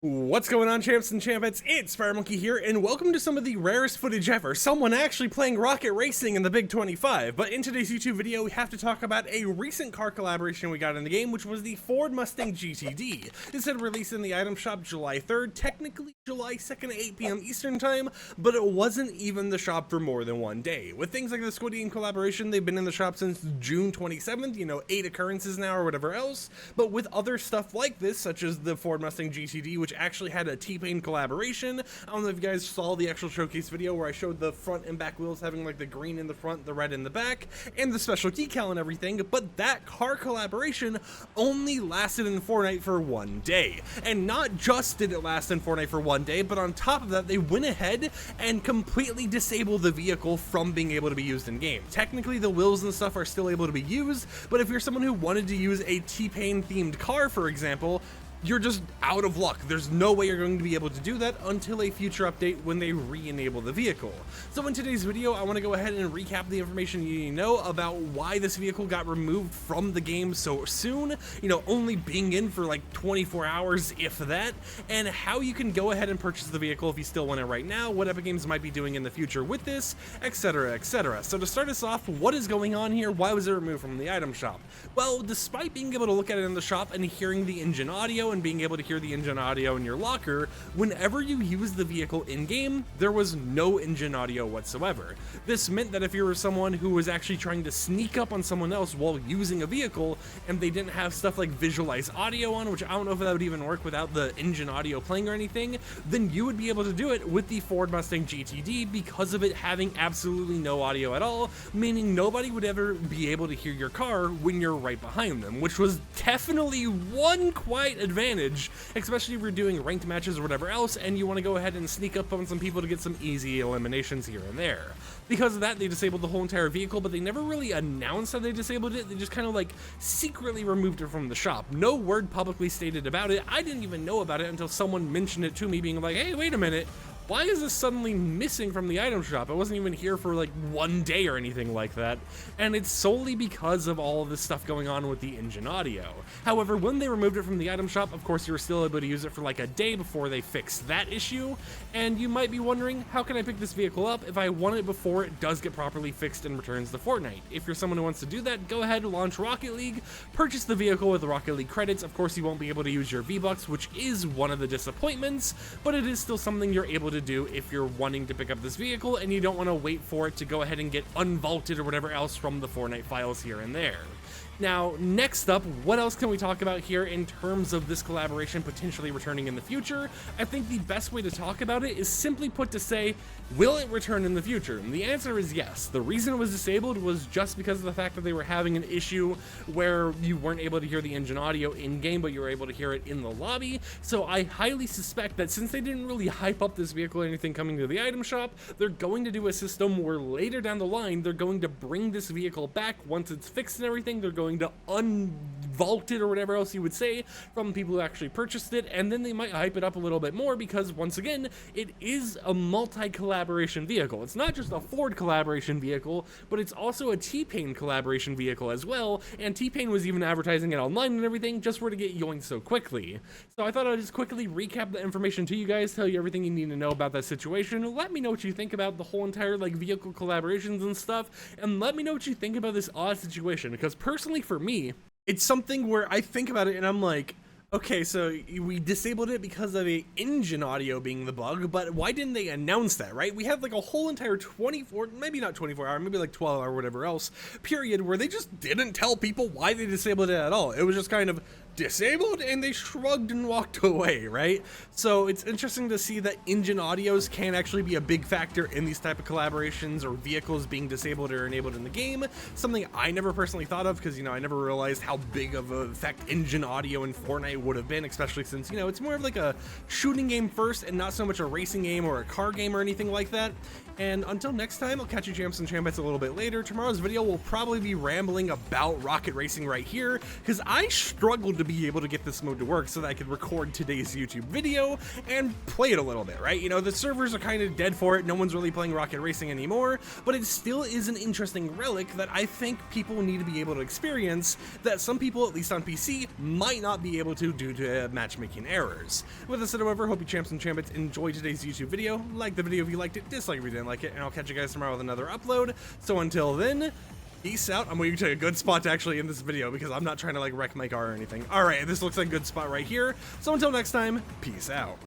What's going on, champs and champettes? It's FireMonkey here, and welcome to some of the rarest footage ever, someone actually playing rocket racing in the Big 25. But in today's YouTube video, we have to talk about a recent car collaboration we got in the game, which was the Ford Mustang GTD. This had released in the item shop July 3rd, technically July 2nd at 8 p.m. Eastern time, but it wasn't even the shop for more than one day. With things like the Squid Game collaboration, they've been in the shop since June 27th, 8 occurrences now or whatever else. But with other stuff like this, such as the Ford Mustang GTD, which actually had a T-Pain collaboration. I don't know if you guys saw the actual showcase video where I showed the front and back wheels having like the green in the front, the red in the back, and the special decal and everything, but that car collaboration only lasted in Fortnite for one day. And not just did it last in Fortnite for one day, but on top of that, they went ahead and completely disabled the vehicle from being able to be used in game. Technically, the wheels and stuff are still able to be used, but if you're someone who wanted to use a T-Pain themed car, for example, you're just out of luck. There's no way you're going to be able to do that until a future update when they re-enable the vehicle. So in today's video, I want to go ahead and recap the information you need to know about why this vehicle got removed from the game so soon, only being in for like 24 hours, if that, and how you can go ahead and purchase the vehicle if you still want it right now, what Epic Games might be doing in the future with this, etc, etc. So to start us off, what is going on here? Why was it removed from the item shop? Well, despite being able to look at it in the shop and hearing the engine audio and being able to hear the engine audio in your locker, whenever you use the vehicle in-game, there was no engine audio whatsoever. This meant that if you were someone who was actually trying to sneak up on someone else while using a vehicle and they didn't have stuff like visualize audio on, which I don't know if that would even work without the engine audio playing or anything, then you would be able to do it with the Ford Mustang GTD because of it having absolutely no audio at all, meaning nobody would ever be able to hear your car when you're right behind them, which was definitely one quite advantage, especially if you're doing ranked matches or whatever else and you want to go ahead and sneak up on some people to get some easy eliminations here and there. Because of that, they disabled the whole entire vehicle, but they never really announced that they disabled it. They just kind of like secretly removed it from the shop. No word publicly stated about it. I didn't even know about it until someone mentioned it to me, being like, hey, wait a minute, why is this suddenly missing from the item shop? I wasn't even here for like one day or anything like that. And it's solely because of all of this stuff going on with the engine audio. However, when they removed it from the item shop, of course, you were still able to use it for like a day before they fixed that issue. And you might be wondering, how can I pick this vehicle up if I want it before it does get properly fixed and returns to Fortnite? If you're someone who wants to do that, go ahead and launch Rocket League, purchase the vehicle with the Rocket League credits. Of course, you won't be able to use your V-Bucks, which is one of the disappointments, but it is still something you're able to do if you're wanting to pick up this vehicle and you don't want to wait for it to go ahead and get unvaulted or whatever else from the Fortnite files here and there. Now, next up, what else can we talk about here in terms of this collaboration potentially returning in the future? I think the best way to talk about it is simply put to say, will it return in the future? And the answer is yes. The reason it was disabled was just because of the fact that they were having an issue where you weren't able to hear the engine audio in-game, but you were able to hear it in the lobby. So I highly suspect that since they didn't really hype up this vehicle or anything coming to the item shop, they're going to do a system where later down the line, they're going to bring this vehicle back once it's fixed and everything. They're going to unvault it or whatever else you would say from people who actually purchased it, and then they might hype it up a little bit more because once again, it is a multi-collaboration vehicle. It's not just a Ford collaboration vehicle, but it's also a T-Pain collaboration vehicle as well, and T-Pain was even advertising it online and everything just for it to get yoinked so quickly. So I thought I'd just quickly recap the information to you guys, tell you everything you need to know about that situation. Let me know what you think about the whole entire vehicle collaborations and stuff, and let me know what you think about this odd situation, because personally for me, it's something where I think about it and I'm like, okay, so we disabled it because of a engine audio being the bug, but why didn't they announce that, right? We had like a whole entire 24, maybe not 24 hour, maybe like 12 hour, whatever else, period where they just didn't tell people why they disabled it at all. It was just kind of disabled and they shrugged and walked away, right? So it's interesting to see that engine audios can actually be a big factor in these type of collaborations or vehicles being disabled or enabled in the game. Something I never personally thought of because, I never realized how big of an effect engine audio in Fortnite would have been, especially since, it's more of like a shooting game first and not so much a racing game or a car game or anything like that. And until next time, I'll catch you champs and champettes a little bit later. Tomorrow's video will probably be rambling about rocket racing right here because I struggled to be able to get this mode to work so that I could record today's YouTube video and play it a little bit, right? You know, the servers are kind of dead for it. No one's really playing rocket racing anymore, but it still is an interesting relic that I think people need to be able to experience that some people, at least on PC, might not be able to due to matchmaking errors. With that said, however, hope you champs and champions enjoyed today's YouTube video. Like the video if you liked it, dislike if you didn't like it, and I'll catch you guys tomorrow with another upload. So until then, peace out. I'm waiting to take a good spot to actually end this video because I'm not trying to like wreck my car or anything. Alright, this looks like a good spot right here. So until next time, peace out.